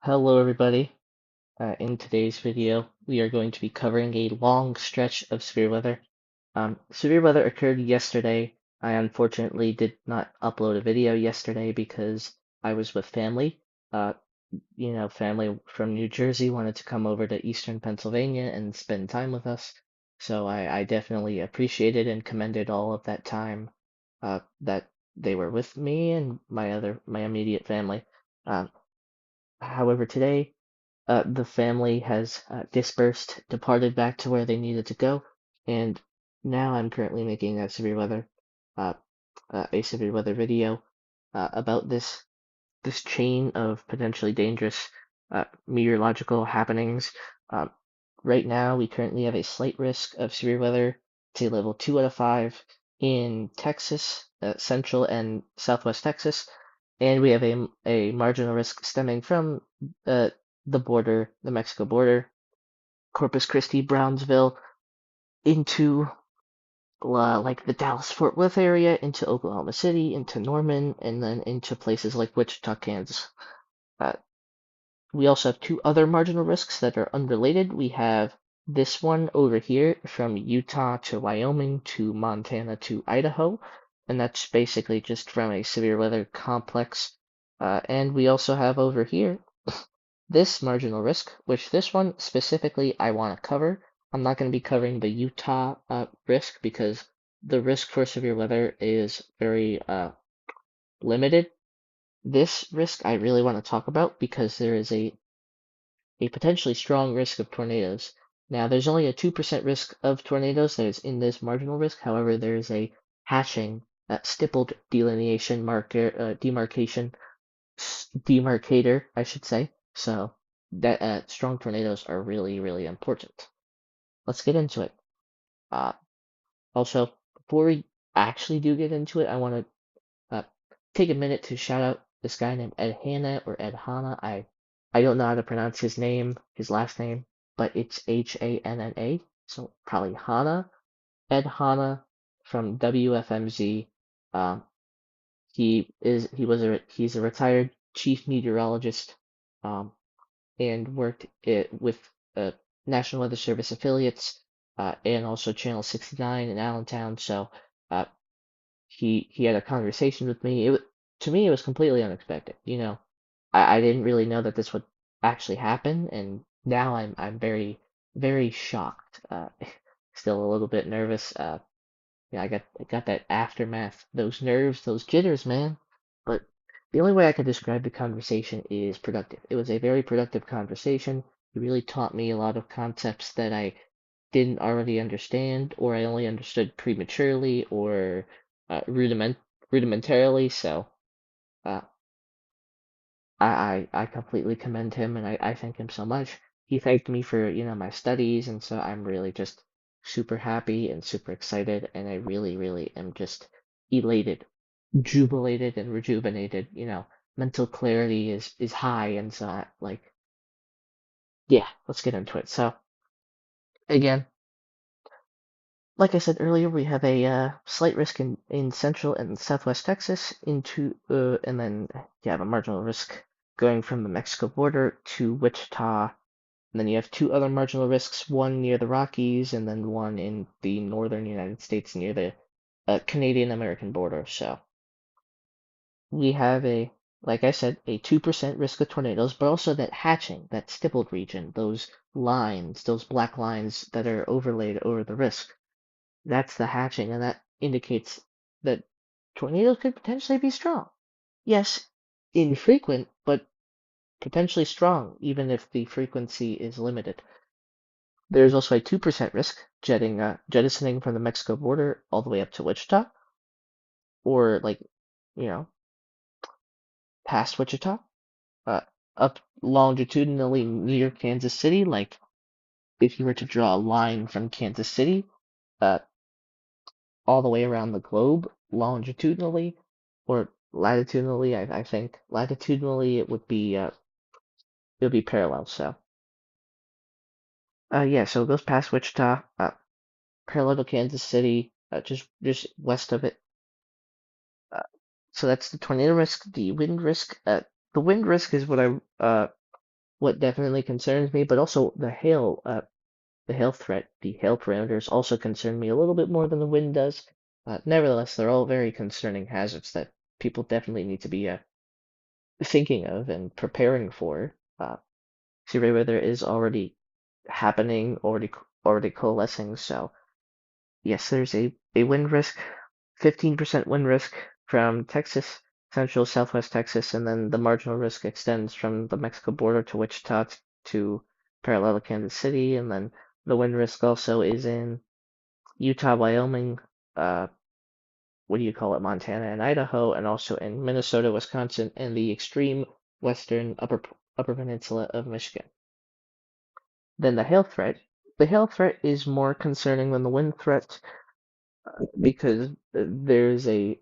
Hello everybody. In today's video, we are going to be covering a long stretch of severe weather. Severe weather occurred yesterday. I unfortunately did not upload a video yesterday because I was with family. Uh, family from New Jersey wanted to come over to Eastern Pennsylvania and spend time with us. So I definitely appreciated and commended all of that time that they were with me and my immediate family. Uh, However, today the family has dispersed, departed back to where they needed to go, and now I'm currently making uh, a severe weather video about this chain of potentially dangerous meteorological happenings. Um, right now, we currently have a slight risk of severe weather to level 2 out of 5 in Texas, central and southwest Texas, and we have a marginal risk stemming from uh, the border, the Mexico border, Corpus Christi, Brownsville, into like the Dallas-Fort Worth area, into Oklahoma City, into Norman, and then into places like Wichita, Kansas. Uh, we also have two other marginal risks that are unrelated. We have this one over here from Utah to Wyoming to Montana to Idaho, and that's basically just from a severe weather complex. And we also have over here this marginal risk, which this one specifically I want to cover. I'm not going to be covering the Utah risk because the risk for severe weather is very limited. This risk I really want to talk about because there is a potentially strong risk of tornadoes. Now, there's only a 2% risk of tornadoes that is in this marginal risk. However, there is a hatching, stippled delineation demarcator, I should say. So that strong tornadoes are really, really important. Let's get into it. Uh, Also, before we actually do get into it, I want to take a minute to shout out this guy named Ed Hanna or Ed Hanna. I don't know how to pronounce his last name, but it's Hanna, so probably Hanna. Ed Hanna from WFMZ. Um, he's a retired chief meteorologist, um, and worked with uh, National Weather Service affiliates, and also Channel 69 in Allentown. So uh, he had a conversation with me. To me it was completely unexpected. I didn't really know that this would actually happen, and now I'm very shocked. Still a little bit nervous. Yeah, I got that aftermath, those nerves, those jitters, man. But the only way I could describe the conversation is productive. It was a very productive conversation. He really taught me a lot of concepts that I didn't already understand, or I only understood prematurely or rudimentarily. So uh, I completely commend him, and I thank him so much. He thanked me for my studies, and so I'm really just super happy and super excited, and I really am just elated, jubilated, and rejuvenated. Mental clarity is high, and so yeah, let's get into it. So again, like I said earlier, we have a slight risk in central and southwest Texas and then you have a marginal risk going from the Mexico border to Wichita. And then you have two other marginal risks, one near the Rockies and then one in the northern United States near the Canadian-American border. So we have like I said, a 2% risk of tornadoes, but also that hatching, that stippled region, those lines, those black lines that are overlaid over the risk. That's the hatching, and that indicates that tornadoes could potentially be strong. Yes, infrequent, but potentially strong, even if the frequency is limited. There's also a 2% risk jettisoning from the Mexico border all the way up to Wichita, or you know, past Wichita, uh, up longitudinally near Kansas City. Like if you were to draw a line from Kansas City, uh, all the way around the globe longitudinally or latitudinally. I think latitudinally it would be parallel. So yeah, so it goes past Wichita, parallel to Kansas City, just west of it. Uh, so that's the tornado risk. The wind risk is what I what definitely concerns me, but also the hail threat, the hail parameters also concern me a little bit more than the wind does. Nevertheless, they're all very concerning hazards that people definitely need to be thinking of and preparing for. Severe weather is already happening, already coalescing. So yes, there's a wind risk, 15% wind risk from Texas, central southwest Texas, and then the marginal risk extends from the Mexico border to Wichita to parallel to Kansas City, and then the wind risk also is in Utah, Wyoming, what do you call it, Montana and Idaho, and also in Minnesota, Wisconsin, and the extreme western upper peninsula of Michigan. Then the hail threat. The hail threat is more concerning than the wind threat because there's a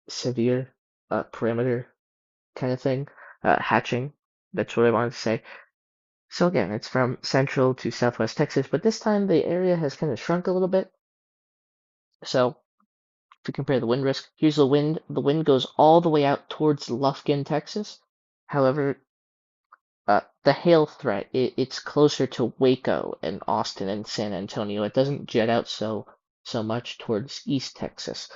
severe parameter kind of thing, hatching. That's what I wanted to say. So again, it's from central to southwest Texas, but this time the area has kind of shrunk a little bit. So to compare the wind risk, here's the wind. The wind goes all the way out towards Lufkin, Texas. However, the hail threat, it's closer to Waco and Austin and San Antonio. It doesn't jet out so much towards East Texas.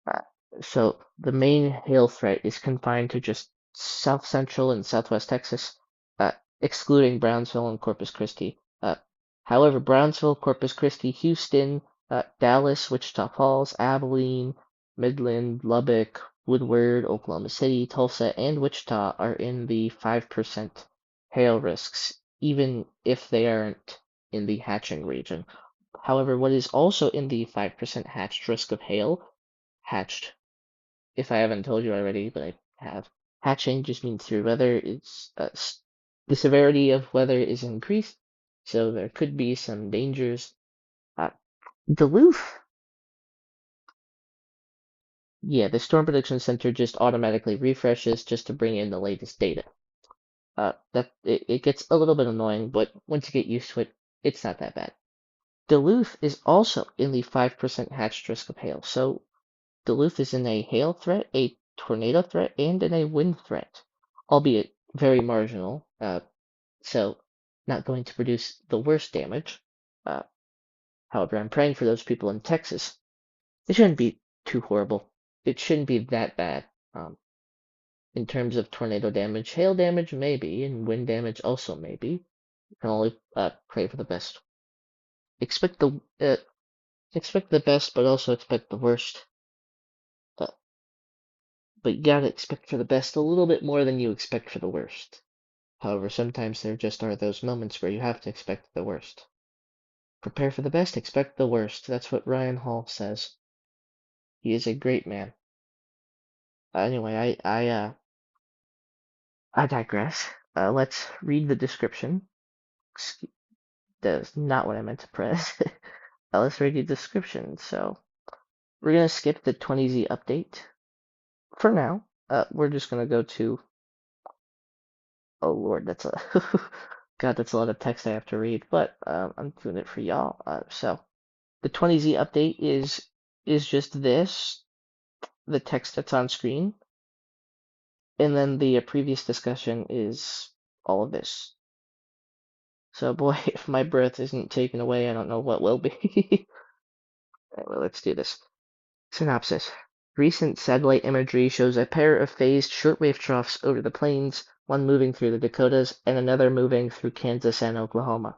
Uh, so the main hail threat is confined to just south central and southwest Texas, excluding Brownsville and Corpus Christi. However, Brownsville, Corpus Christi, Houston, Dallas, Wichita Falls, Abilene, Midland, Lubbock, Woodward, Oklahoma City, Tulsa, and Wichita are in the 5% hail risks, even if they aren't in the hatching region. However, what is also in the 5% hatched risk of hail, hatched, if I haven't told you already, but I have, hatching just means through weather is the severity of weather is increased, so there could be some dangers. Duluth, yeah, the Storm Prediction Center just automatically refreshes just to bring in the latest data. That it gets a little bit annoying, but once you get used to it, it's not that bad. Duluth is also in the 5% hatched risk of hail, so Duluth is in a hail threat, a tornado threat, and in a wind threat, albeit very marginal, so not going to produce the worst damage. However, I'm praying for those people in Texas. It shouldn't be too horrible. It shouldn't be that bad. In terms of tornado damage, hail damage maybe, and wind damage also maybe. You can only pray for the best. Expect the best, but also expect the worst. But you gotta expect for the best a little bit more than you expect for the worst. However, sometimes there just are those moments where you have to expect the worst. Prepare for the best, expect the worst. That's what Ryan Hall says. He is a great man. Anyway, I digress. Let's read the description. That is not what I meant to press. Let's read the description. So, we're gonna skip the 20Z update for now. We're just gonna go to. Oh Lord, that's a God, that's a lot of text I have to read, but I'm doing it for y'all. So the 20Z update is just this, the text that's on screen, and then the previous discussion is all of this. So boy, if my breath isn't taken away, I don't know what will be. Anyway, let's do this. Synopsis. Recent satellite imagery shows a pair of phased shortwave troughs over the plains, one moving through the Dakotas and another moving through Kansas and Oklahoma.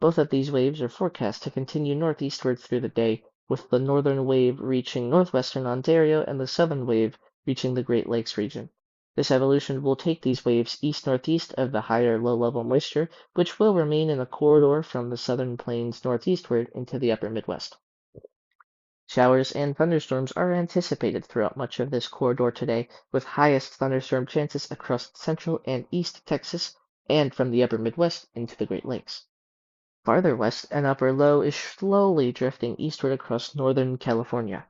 Both of these waves are forecast to continue northeastward through the day, with the northern wave reaching northwestern Ontario and the southern wave reaching the Great Lakes region. This evolution will take these waves east-northeast of the higher low-level moisture, which will remain in a corridor from the southern plains northeastward into the upper Midwest. Showers and thunderstorms are anticipated throughout much of this corridor today, with highest thunderstorm chances across central and east Texas and from the upper Midwest into the Great Lakes. Farther west, an upper low is slowly drifting eastward across northern California.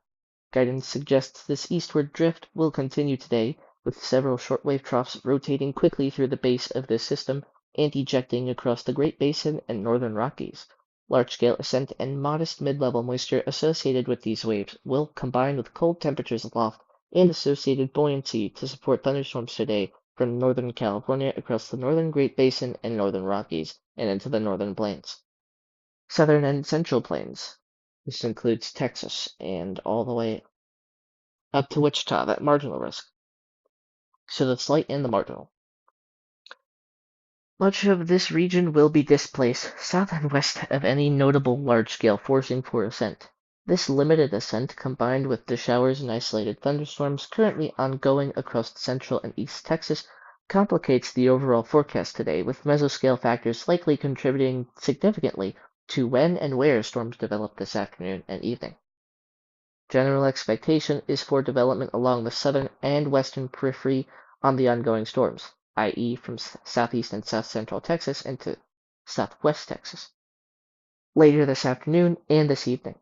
Guidance suggests this eastward drift will continue today, with several shortwave troughs rotating quickly through the base of this system and ejecting across the Great Basin and northern Rockies. Large-scale ascent and modest mid-level moisture associated with these waves will combine with cold temperatures aloft and associated buoyancy to support thunderstorms today, from northern California across the northern Great Basin and northern Rockies and into the northern plains. Southern and central plains. This includes Texas and all the way up to Wichita, that marginal risk. So the slight and the marginal. Much of this region will be displaced south and west of any notable large-scale forcing for ascent. This limited ascent, combined with the showers and isolated thunderstorms currently ongoing across central and east Texas, complicates the overall forecast today, with mesoscale factors likely contributing significantly to when and where storms develop this afternoon and evening. General expectation is for development along the southern and western periphery on the ongoing storms, i.e. from southeast and south central Texas into southwest Texas, later this afternoon and this evening.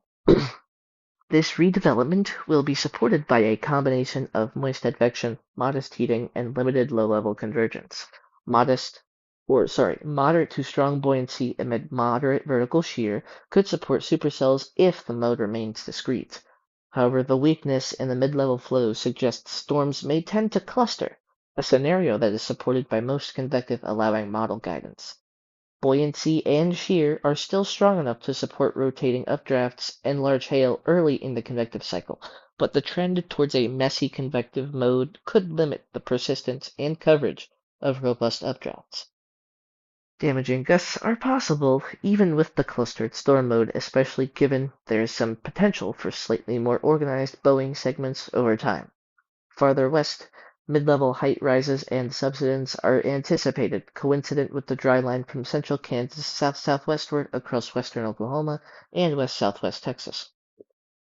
This redevelopment will be supported by a combination of moist advection, modest heating, and limited low-level convergence. Moderate to strong buoyancy amid moderate vertical shear could support supercells if the mode remains discrete. However, the weakness in the mid-level flows suggests storms may tend to cluster, a scenario that is supported by most convective allowing model guidance. Buoyancy and shear are still strong enough to support rotating updrafts and large hail early in the convective cycle, but the trend towards a messy convective mode could limit the persistence and coverage of robust updrafts. Damaging gusts are possible, even with the clustered storm mode, especially given there is some potential for slightly more organized bowing segments over time. Farther west, mid-level height rises and subsidence are anticipated, coincident with the dry line from central Kansas south-southwestward across western Oklahoma and west-southwest Texas.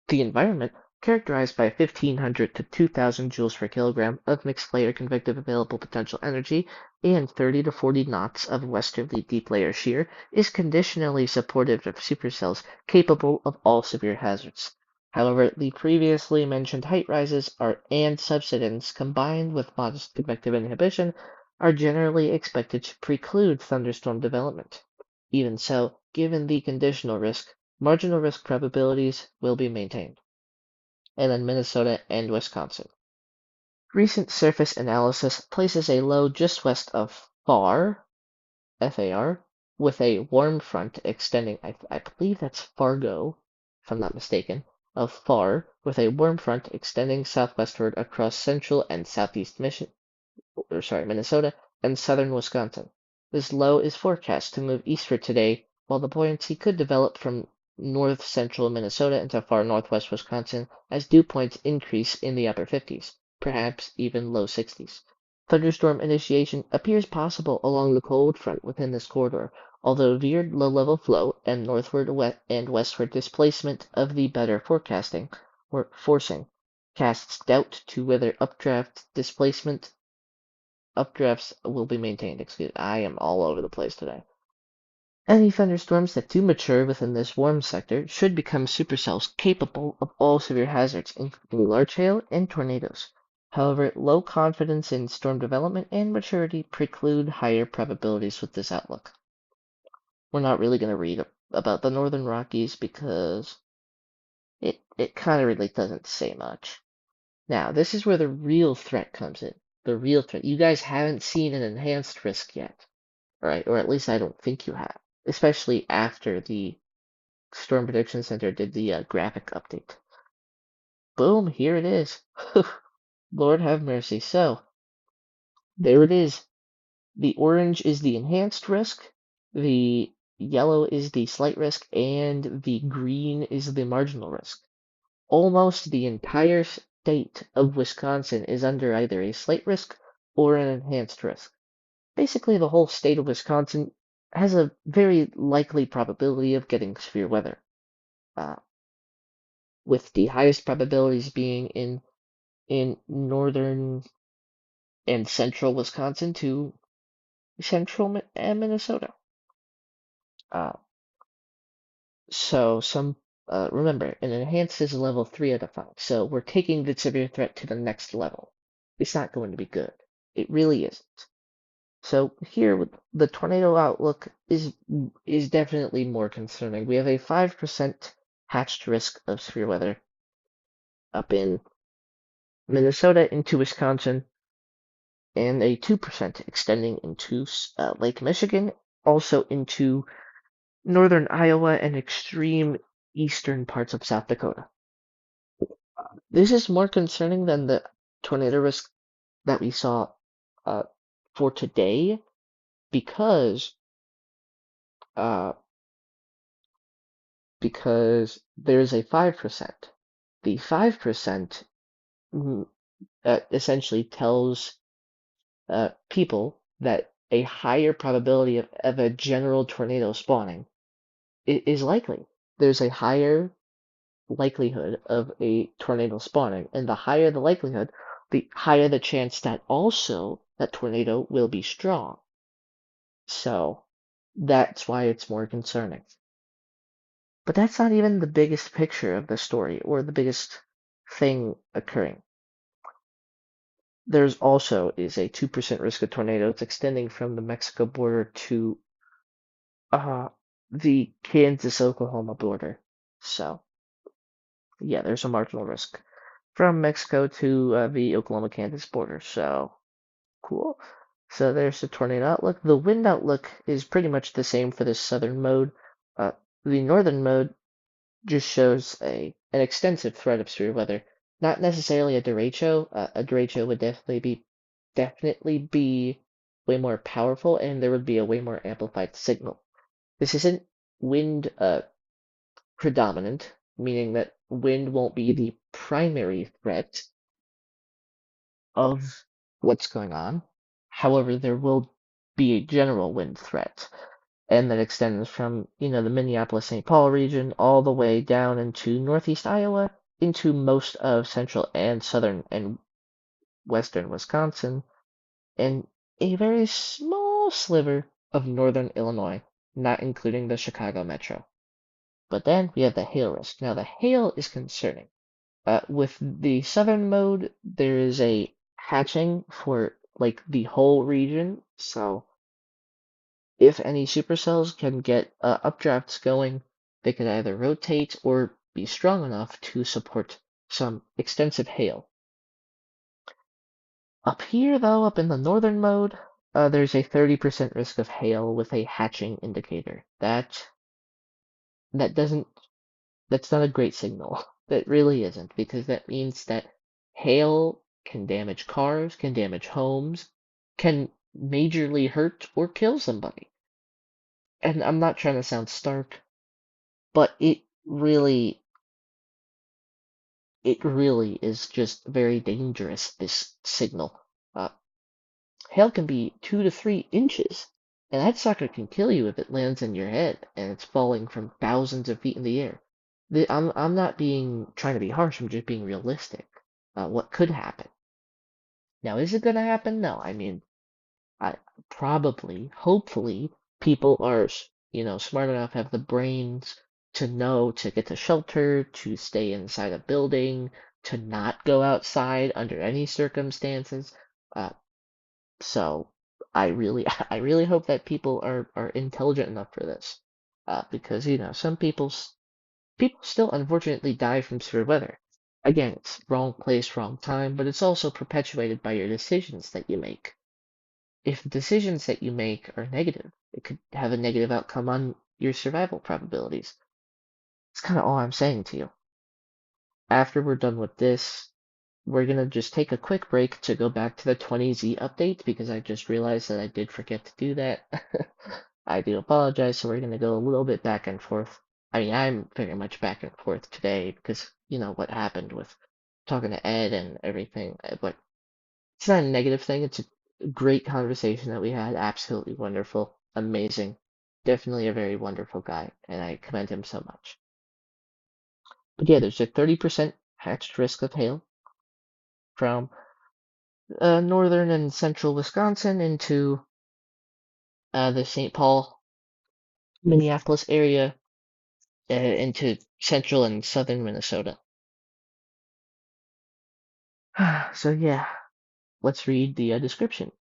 The environment, characterized by 1,500 to 2,000 joules per kilogram of mixed layer convective available potential energy and 30 to 40 knots of westerly deep layer shear, is conditionally supportive of supercells capable of all severe hazards. However, the previously mentioned height rises and subsidence, combined with modest convective inhibition, are generally expected to preclude thunderstorm development. Even so, given the conditional risk, marginal risk probabilities will be maintained. And then Minnesota and Wisconsin. Recent surface analysis places a low just west of FAR, F-A-R, with a warm front extending, I believe that's Fargo, if I'm not mistaken, of FAR, with a warm front extending southwestward across central and southeast Minnesota and southern Wisconsin. This low is forecast to move eastward today, while the buoyancy could develop from north-central Minnesota into far northwest Wisconsin as dew points increase in the upper 50s, perhaps even low 60s. Thunderstorm initiation appears possible along the cold front within this corridor, although veered low-level flow and northward and westward displacement of the better forecasting or forcing casts doubt to whether updrafts will be maintained. I am all over the place today. Any thunderstorms that do mature within this warm sector should become supercells capable of all severe hazards, including large hail and tornadoes. However, low confidence in storm development and maturity preclude higher probabilities with this outlook. We're not really going to read about the Northern Rockies because it kind of really doesn't say much. Now, this is where the real threat comes in. The real threat. You guys haven't seen an enhanced risk yet, right? Or at least I don't think you have, especially after the Storm Prediction Center did the graphic update. Boom, here it is. Lord have mercy. So, there it is. The orange is the enhanced risk, the yellow is the slight risk, and the green is the marginal risk. Almost the entire state of Wisconsin is under either a slight risk or an enhanced risk. Basically, the whole state of Wisconsin has a very likely probability of getting severe weather, with the highest probabilities being in northern and central Wisconsin to central Minnesota. So remember, an enhanced is a level 3 out of 5. So we're taking the severe threat to the next level. It's not going to be good. It really isn't. So here, with the tornado outlook is definitely more concerning. We have a 5% hatched risk of severe weather up in Minnesota into Wisconsin, and a 2% extending into Lake Michigan, also into northern Iowa and extreme eastern parts of South Dakota. This is more concerning than the tornado risk that we saw uh, for today because uh, there's a 5%. The 5% essentially tells people that a higher probability of a general tornado spawning is likely. There's a higher likelihood of a tornado spawning, and the higher the likelihood, the higher the chance that also that tornado will be strong. So that's why it's more concerning. But that's not even the biggest picture of the story or the biggest thing occurring. There's also is a 2% risk of tornadoes extending from the Mexico border to the Kansas-Oklahoma border. So yeah, there's a marginal risk from Mexico to the Oklahoma-Kansas border. So cool. So there's the tornado outlook. The wind outlook is pretty much the same for the southern mode. The northern mode just shows an extensive threat of severe weather. Not necessarily a derecho. A derecho would definitely be way more powerful, and there would be a way more amplified signal. This isn't wind predominant, meaning that wind won't be the primary threat of what's going on. However, there will be a general wind threat, and that extends from, the Minneapolis-St. Paul region all the way down into northeast Iowa, into most of central and southern and western Wisconsin, and a very small sliver of northern Illinois, not including the Chicago metro. But then we have the hail risk. Now, the hail is concerning. With the southern mode, there is a hatching for like the whole region. So if any supercells can get updrafts going, they could either rotate or be strong enough to support some extensive hail. Up here, though, up in the northern mode, there's a 30% risk of hail with a hatching indicator. That doesn't That's not a great signal. That really isn't, because that means that hail can damage cars, can damage homes, can majorly hurt or kill somebody. And I'm not trying to sound stark, but it really is just very dangerous, this signal. Hail can be 2 to 3 inches, and that sucker can kill you if it lands in your head and it's falling from thousands of feet in the air. I'm not trying to be harsh. I'm just being realistic. What could happen? Now, is it gonna happen? No. I mean, I hopefully, people are smart enough, have the brains to know to get to shelter, to stay inside a building, to not go outside under any circumstances. Uh, So I really hope that people are intelligent enough for this, because some people still unfortunately die from severe weather. Again, it's wrong place, wrong time, but it's also perpetuated by your decisions that you make. If the decisions that you make are negative, it could have a negative outcome on your survival probabilities. It's kind of all I'm saying to you. After we're done with this, we're gonna just take a quick break to go back to the 20Z update because I just realized that I did forget to do that. I do apologize, so we're gonna go a little bit back and forth. I mean, I'm very much back and forth today because what happened with talking to Ed and everything. But it's not a negative thing. It's a great conversation that we had. Absolutely wonderful, amazing, definitely a very wonderful guy, and I commend him so much. But yeah, there's a 30% hatched risk of hail from northern and central Wisconsin into the St. Paul, Minneapolis area, into central and southern Minnesota. So yeah, let's read the description.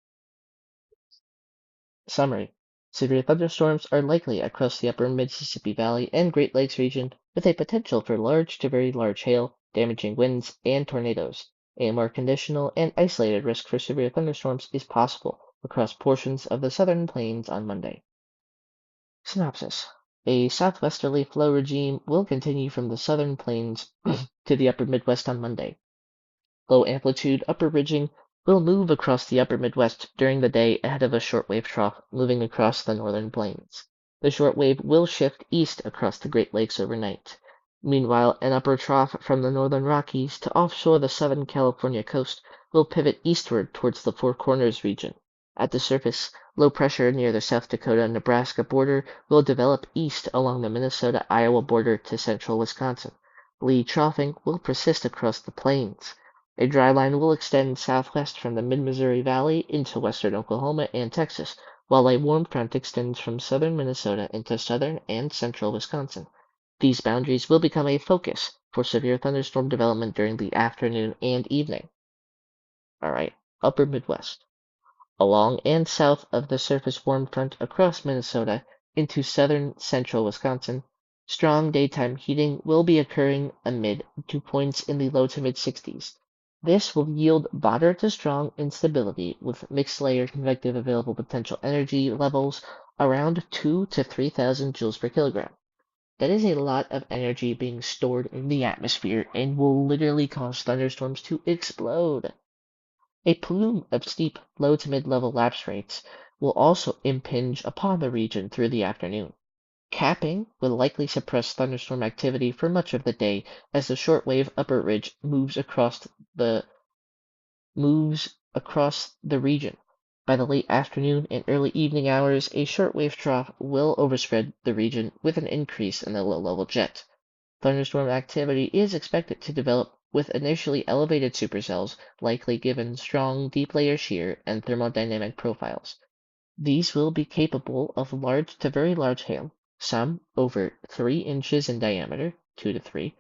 Summary. Severe thunderstorms are likely across the upper Mississippi Valley and Great Lakes region with a potential for large to very large hail, damaging winds, and tornadoes. A more conditional and isolated risk for severe thunderstorms is possible across portions of the southern plains on Monday. Synopsis. A southwesterly flow regime will continue from the southern plains to the upper Midwest on Monday. Low-amplitude upper ridging will move across the upper Midwest during the day ahead of a shortwave trough moving across the northern plains. The shortwave will shift east across the Great Lakes overnight. Meanwhile, an upper trough from the northern Rockies to offshore the southern California coast will pivot eastward towards the Four Corners region. At the surface, low pressure near the South Dakota-Nebraska border will develop east along the Minnesota-Iowa border to central Wisconsin. Lee troughing will persist across the plains. A dry line will extend southwest from the mid-Missouri Valley into western Oklahoma and Texas, while a warm front extends from southern Minnesota into southern and central Wisconsin. These boundaries will become a focus for severe thunderstorm development during the afternoon and evening. Alright, upper Midwest. Along and south of the surface warm front across Minnesota into southern central Wisconsin, strong daytime heating will be occurring amid dew points in the low to mid-60s. This will yield moderate to strong instability with mixed layer convective available potential energy levels around 2 to 3,000 joules per kilogram. That is a lot of energy being stored in the atmosphere and will literally cause thunderstorms to explode. A plume of steep low to mid-level lapse rates will also impinge upon the region through the afternoon. Capping will likely suppress thunderstorm activity for much of the day as the shortwave upper ridge moves across the region. By the late afternoon and early evening hours, a shortwave trough will overspread the region with an increase in the low-level jet. Thunderstorm activity is expected to develop with initially elevated supercells, likely given strong deep layer shear and thermodynamic profiles. These will be capable of large to very large hail, some over 3 inches in diameter, 2 to 3.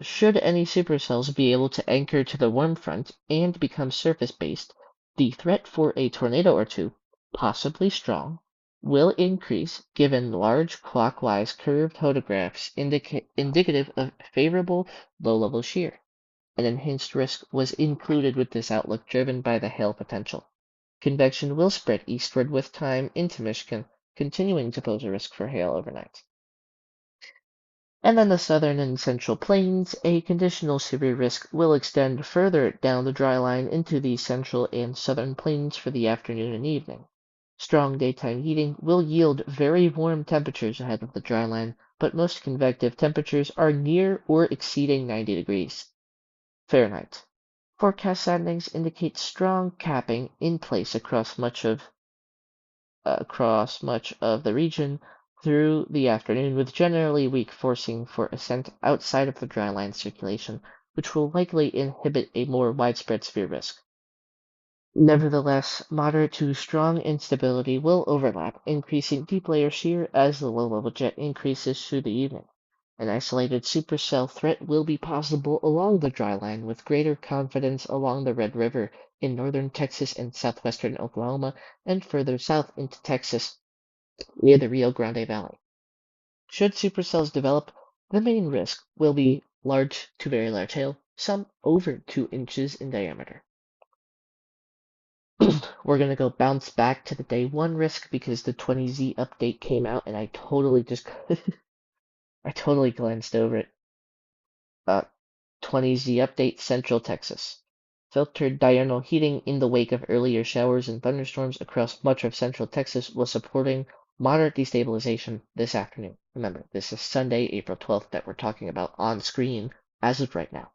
Should any supercells be able to anchor to the warm front and become surface-based, the threat for a tornado or two, possibly strong, will increase given large clockwise curved photographs indicative of favorable low-level shear. An enhanced risk was included with this outlook driven by the hail potential. Convection will spread eastward with time into Michigan, continuing to pose a risk for hail overnight. And then the southern and central plains, a conditional severe risk will extend further down the dry line into the central and southern plains for the afternoon and evening. Strong daytime heating will yield very warm temperatures ahead of the dry line, but most convective temperatures are near or exceeding 90 degrees Fahrenheit. Forecast soundings indicate strong capping in place across much of the region through the afternoon, with generally weak forcing for ascent outside of the dry line circulation, which will likely inhibit a more widespread severe risk. Nevertheless, moderate to strong instability will overlap, increasing deep layer shear as the low-level jet increases through the evening. An isolated supercell threat will be possible along the dry line with greater confidence along the Red River in northern Texas and southwestern Oklahoma and further south into Texas near the Rio Grande Valley. Should supercells develop, the main risk will be large to very large hail, some over 2 inches in diameter. We're going to go bounce back to the day 1 risk because the 20Z update came out and I totally just I totally glanced over it. 20Z update, Central Texas. Filtered diurnal heating in the wake of earlier showers and thunderstorms across much of central Texas was supporting moderate destabilization this afternoon. Remember, this is Sunday, April 12th that we're talking about on screen as of right now.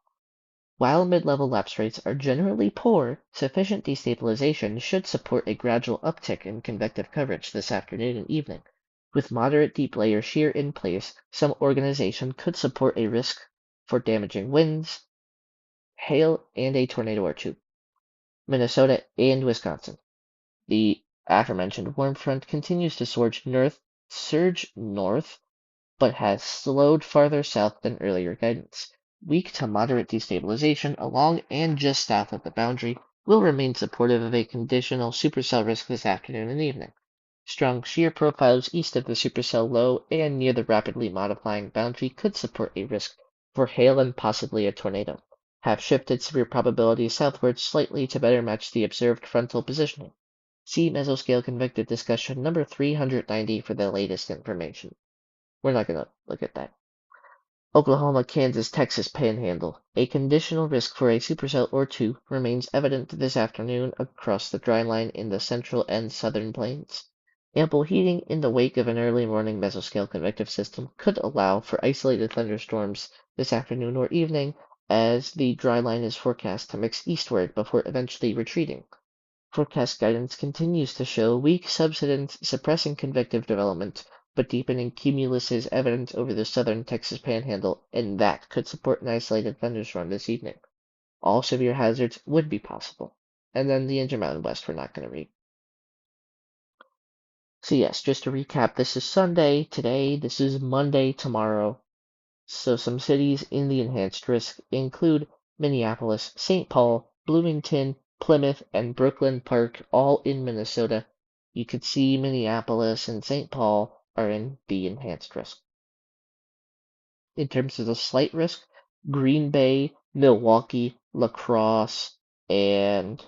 While mid-level lapse rates are generally poor, sufficient destabilization should support a gradual uptick in convective coverage this afternoon and evening. With moderate deep layer shear in place, some organization could support a risk for damaging winds, hail, and a tornado or two. Minnesota and Wisconsin. The aforementioned warm front continues to surge north, but has slowed farther south than earlier guidance. Weak to moderate destabilization along and just south of the boundary will remain supportive of a conditional supercell risk this afternoon and evening. Strong shear profiles east of the supercell low and near the rapidly modifying boundary could support a risk for hail and possibly a tornado. have shifted severe probabilities southward slightly to better match the observed frontal positioning. See Mesoscale Convective Discussion number 390 for the latest information. We're not going to look at that. Oklahoma, Kansas, Texas Panhandle. A conditional risk for a supercell or two remains evident this afternoon across the dry line in the central and southern plains. Ample heating in the wake of an early morning mesoscale convective system could allow for isolated thunderstorms this afternoon or evening, as the dry line is forecast to mix eastward before eventually retreating. Forecast guidance continues to show weak subsidence suppressing convective development, but deepening cumulus is evident over the southern Texas Panhandle, and that could support an isolated thunderstorm this evening. All severe hazards would be possible. And then the Intermountain West we're not going to read. So yes, just to recap, this is Sunday today, this is Monday tomorrow. So some cities in the enhanced risk include Minneapolis, St. Paul, Bloomington, Plymouth, and Brooklyn Park, all in Minnesota. You could see Minneapolis and St. Paul are in the enhanced risk. In terms of the slight risk, Green Bay, Milwaukee, La Crosse, and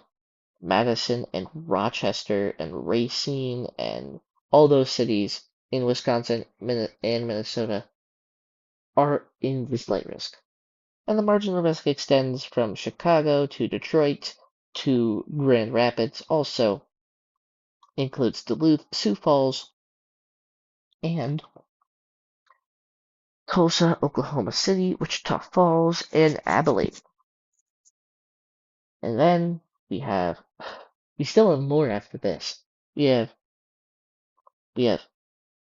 Madison and Rochester and Racine and all those cities in Wisconsin and Minnesota are in the slight risk. And the marginal risk extends from Chicago to Detroit to Grand Rapids, also includes Duluth, Sioux Falls, and Tulsa, Oklahoma City, Wichita Falls, and Abilene. And then we still have more after this. We have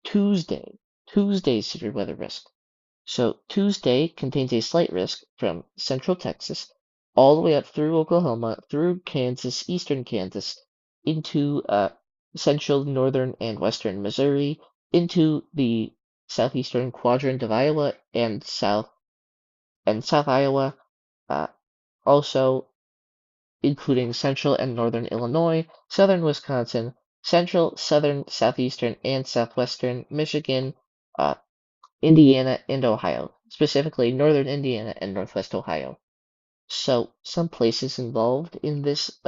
Tuesday's severe weather risk. So Tuesday contains a slight risk from central Texas all the way up through Oklahoma, through Kansas, eastern Kansas, into central, northern, and western Missouri, into the southeastern quadrant of Iowa and South Iowa, also including central and northern Illinois, southern Wisconsin, central, southern, southeastern, and southwestern Michigan, Indiana, and Ohio, specifically northern Indiana and northwest Ohio. So some places involved in this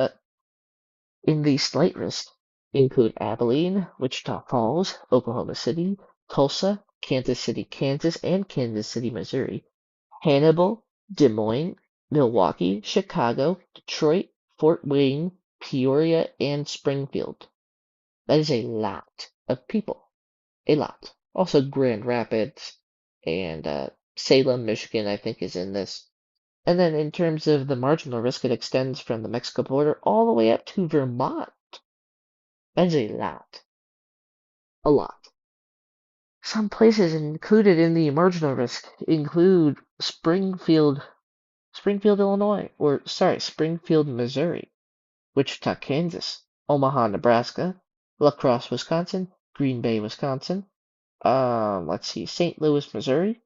in the slight risk include Abilene, Wichita Falls, Oklahoma City, Tulsa, Kansas City, Kansas, and Kansas City, Missouri, Hannibal, Des Moines, Milwaukee, Chicago, Detroit, Fort Wayne, Peoria, and Springfield. That is a lot of people. A lot. Also Grand Rapids and Salem, Michigan, I think is in this. And then in terms of the marginal risk, it extends from the Mexico border all the way up to Vermont. That is a lot. A lot. Some places included in the marginal risk include Springfield, Illinois, Springfield, Missouri, Wichita, Kansas, Omaha, Nebraska, La Crosse, Wisconsin, Green Bay, Wisconsin, St. Louis, Missouri,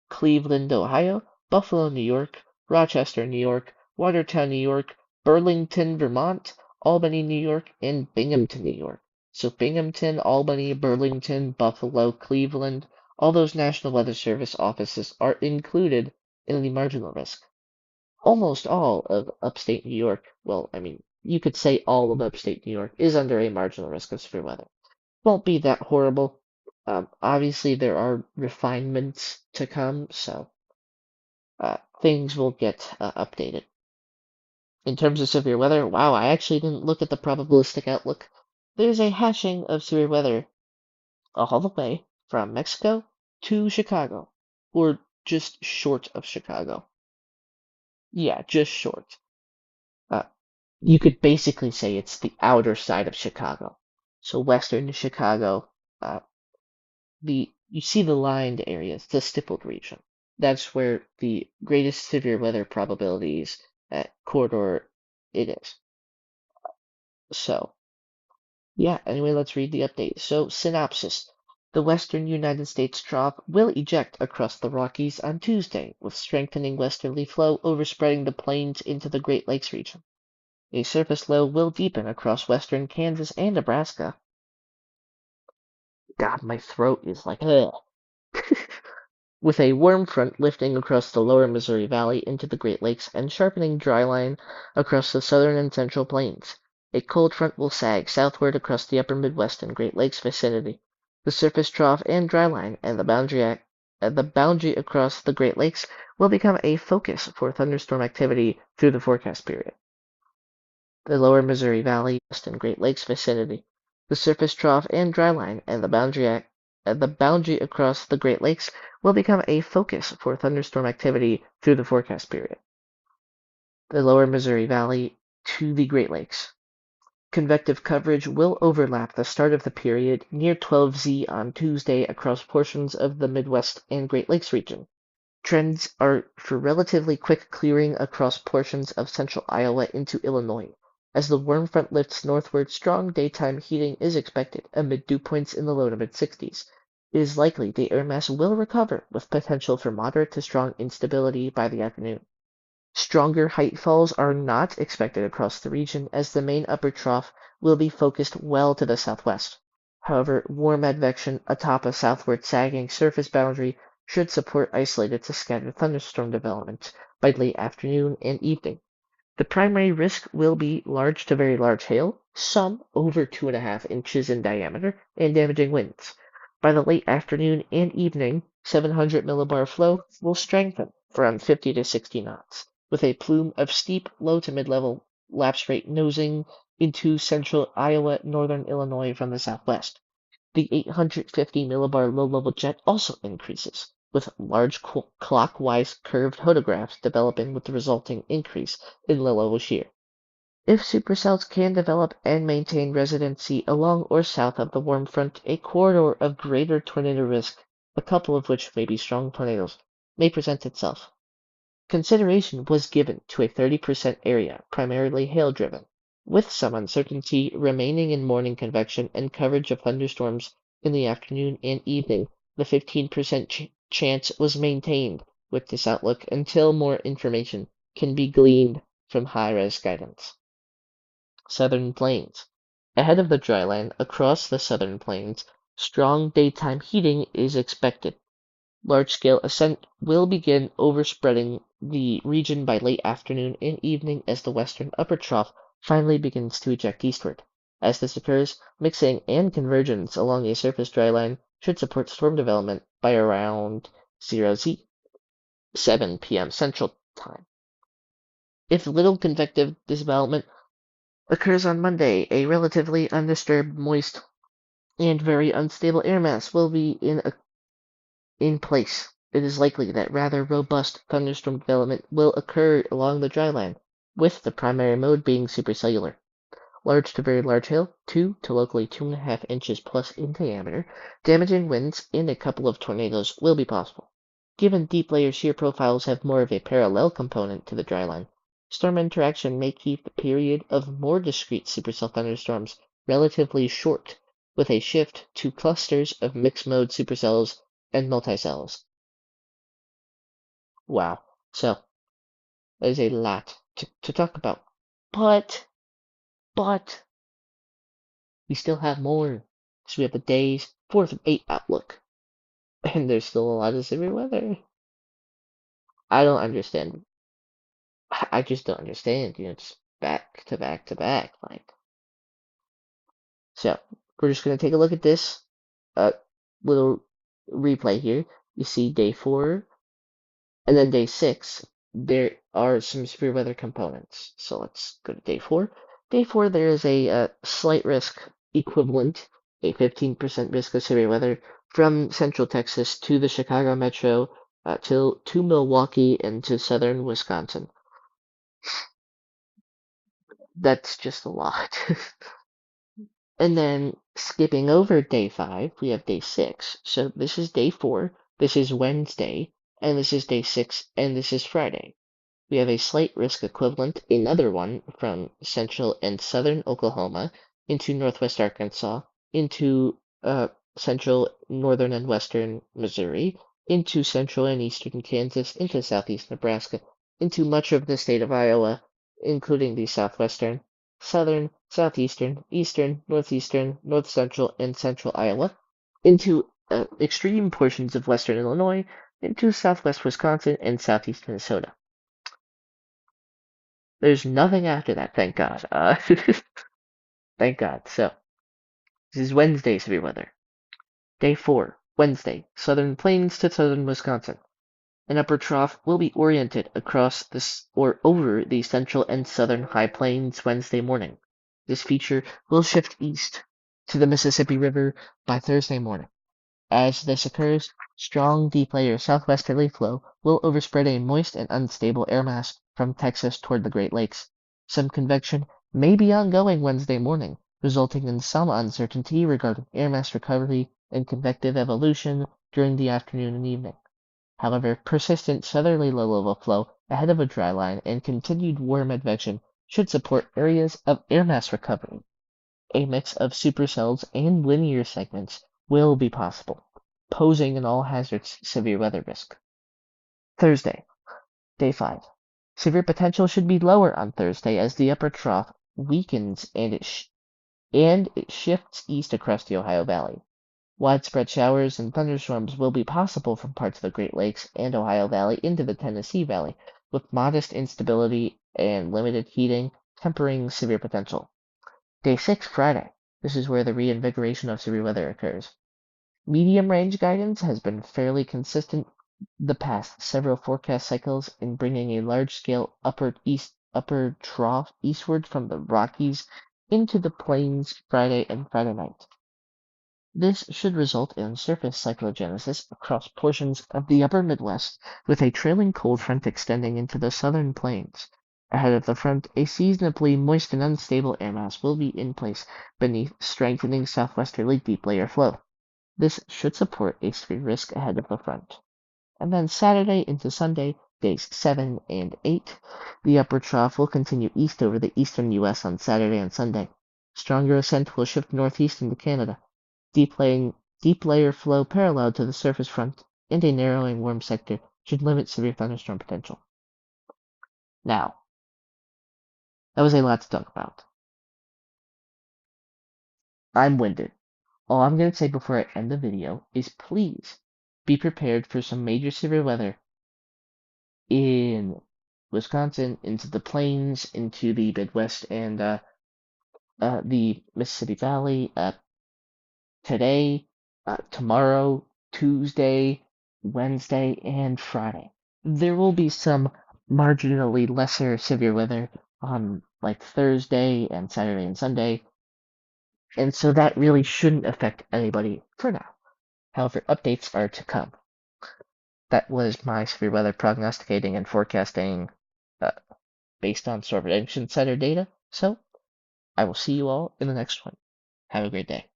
Cleveland, Ohio, Buffalo, New York, Rochester, New York, Watertown, New York, Burlington, Vermont, Albany, New York, and Binghamton, New York. So Binghamton, Albany, Burlington, Buffalo, Cleveland, all those National Weather Service offices are included in the marginal risk. Almost all of upstate New York, well, I mean, you could say all of upstate New York is under a marginal risk of severe weather. Won't be that horrible. Obviously, there are refinements to come, so things will get updated. In terms of severe weather, wow, I actually didn't look at the probabilistic outlook. There's a hashing of severe weather all the way from Mexico to Chicago, or just short of Chicago. Yeah, just short. You could basically say it's the outer side of Chicago. So western Chicago, you see the lined areas, the stippled region. That's where the greatest severe weather probabilities corridor it is. So, yeah, anyway, let's read the update. So, synopsis. The western United States trough will eject across the Rockies on Tuesday, with strengthening westerly flow overspreading the plains into the Great Lakes region. A surface low will deepen across western Kansas and Nebraska. God, my throat is like, ugh. with a warm front lifting across the lower Missouri Valley into the Great Lakes and sharpening dry line across the southern and central plains. A cold front will sag southward across the upper Midwest and Great Lakes vicinity. The surface trough and dry line and the boundary across the Great Lakes will become a focus for thunderstorm activity through the forecast period. The lower Missouri Valley, West and Great Lakes vicinity. The surface trough and dry line and the boundary across the Great Lakes will become a focus for thunderstorm activity through the forecast period. The lower Missouri Valley to the Great Lakes. Convective coverage will overlap the start of the period near 12Z on Tuesday across portions of the Midwest and Great Lakes region. Trends are for relatively quick clearing across portions of central Iowa into Illinois. As the warm front lifts northward, strong daytime heating is expected amid dew points in the low to mid-60s. It is likely the air mass will recover, with potential for moderate to strong instability by the afternoon. Stronger height falls are not expected across the region, as the main upper trough will be focused well to the southwest. However, warm advection atop a southward sagging surface boundary should support isolated to scattered thunderstorm development by late afternoon and evening. The primary risk will be large to very large hail, some over 2.5 inches in diameter, and damaging winds. By the late afternoon and evening, 700 millibar flow will strengthen from 50 to 60 knots, with a plume of steep, low to mid-level lapse rate nosing into central Iowa, northern Illinois from the southwest. The 850 millibar low-level jet also increases, with large clockwise curved hodographs developing with the resulting increase in low-level shear. If supercells can develop and maintain residency along or south of the warm front, a corridor of greater tornado risk, a couple of which may be strong tornadoes, may present itself. Consideration was given to a 30% area, primarily hail-driven, with some uncertainty remaining in morning convection and coverage of thunderstorms in the afternoon and evening. The 15% chance was maintained with this outlook until more information can be gleaned from high-res guidance. Southern Plains. Ahead of the dry line across the southern plains, strong daytime heating is expected. Large-scale ascent will begin overspreading the region by late afternoon and evening as the western upper trough finally begins to eject eastward. As this occurs, mixing and convergence along a surface dry line should support storm development by around 0Z, 7 p.m. Central Time. If little convective development occurs on Monday, a relatively undisturbed, moist, and very unstable air mass will be in place. It is likely that rather robust thunderstorm development will occur along the dry line, with the primary mode being supercellular. Large to very large hail, 2 to locally 2.5 inches plus in diameter, damaging winds, and a couple of tornadoes will be possible. Given deep layer shear profiles have more of a parallel component to the dry line, storm interaction may keep the period of more discrete supercell thunderstorms relatively short, with a shift to clusters of mixed mode supercells and multicells. Wow. So, there's a lot to talk about. But, we still have more. So we have the days 4 through 8 outlook. And there's still a lot of severe weather. I don't understand. I just don't understand. It's back to back to back. So, we're just going to take a look at this little replay here. You see day 4, and then day 6, there are some severe weather components. So let's go to day 4. Day 4, there is a slight risk equivalent, a 15% risk of severe weather from central Texas to the Chicago metro to Milwaukee and to southern Wisconsin. That's just a lot. And then skipping over day 5, we have day 6. So this is day 4, this is Wednesday, and this is day 6, and this is Friday. We have a slight risk equivalent, another one from central and southern Oklahoma into northwest Arkansas, into central, northern, and western Missouri, into central and eastern Kansas, into southeast Nebraska, into much of the state of Iowa, including the southwestern, southern, southeastern, eastern, northeastern, north central, and central Iowa, into extreme portions of western Illinois, into southwest Wisconsin and southeast Minnesota. There's nothing after that, thank God. Thank God. So, this is Wednesday severe weather. Day 4, Wednesday, southern plains to southern Wisconsin. An upper trough will be oriented across this or over the central and southern high plains Wednesday morning. This feature will shift east to the Mississippi River by Thursday morning. As this occurs, strong deep layer southwesterly flow will overspread a moist and unstable air mass from Texas toward the Great Lakes. Some convection may be ongoing Wednesday morning, resulting in some uncertainty regarding air mass recovery and convective evolution during the afternoon and evening. However, persistent southerly low-level flow ahead of a dry line and continued warm advection should support areas of air mass recovery. A mix of supercells and linear segments will be possible, posing an all-hazards severe weather risk. Thursday, day 5. Severe potential should be lower on Thursday as the upper trough weakens and it shifts east across the Ohio Valley. Widespread showers and thunderstorms will be possible from parts of the Great Lakes and Ohio Valley into the Tennessee Valley, with modest instability and limited heating tempering severe potential. Day 6, Friday. This is where the reinvigoration of severe weather occurs. Medium range guidance has been fairly consistent the past several forecast cycles in bringing a large-scale upper trough eastward from the Rockies into the plains Friday and Friday night. This should result in surface cyclogenesis across portions of the upper Midwest, with a trailing cold front extending into the southern plains. Ahead of the front, a seasonably moist and unstable air mass will be in place beneath strengthening southwesterly deep layer flow. This should support a severe risk ahead of the front. And then Saturday into Sunday, days 7 and 8, the upper trough will continue east over the eastern U.S. on Saturday and Sunday. Stronger ascent will shift northeast into Canada. Deep layer flow parallel to the surface front and a narrowing warm sector should limit severe thunderstorm potential. Now, that was a lot to talk about. I'm winded. All I'm going to say before I end the video is please be prepared for some major severe weather in Wisconsin, into the plains, into the Midwest, and the Mississippi Valley today, tomorrow, Tuesday, Wednesday, and Friday. There will be some marginally lesser severe weather on like Thursday and Saturday and Sunday, and so that really shouldn't affect anybody for now. However, updates are to come. That was my severe weather prognosticating and forecasting based on Storm Prediction Center data, so I will see you all in the next one. Have a great day.